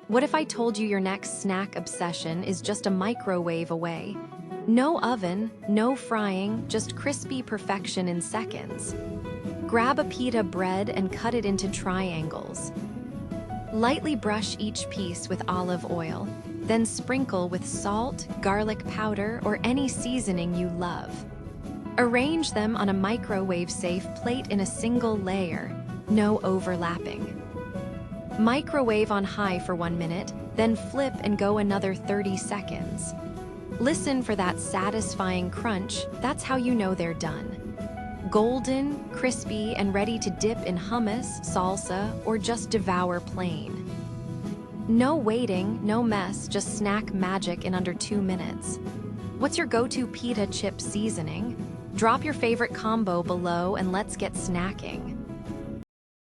What if I told you your next snack obsession is just a microwave away? No oven, no frying, just crispy perfection in seconds. Grab a pita bread and cut it into triangles. Lightly brush each piece with olive oil, then sprinkle with salt, garlic powder, or any seasoning you love. Arrange them on a microwave-safe plate in a single layer, no overlapping. Microwave on high for 1 minute, then flip and go another 30 seconds. Listen for that satisfying crunch, that's how you know they're done. Golden, crispy, and ready to dip in hummus, salsa, or just devour plain. No waiting, no mess, just snack magic in under 2 minutes. What's your go-to pita chip seasoning? Drop your favorite combo below and let's get snacking.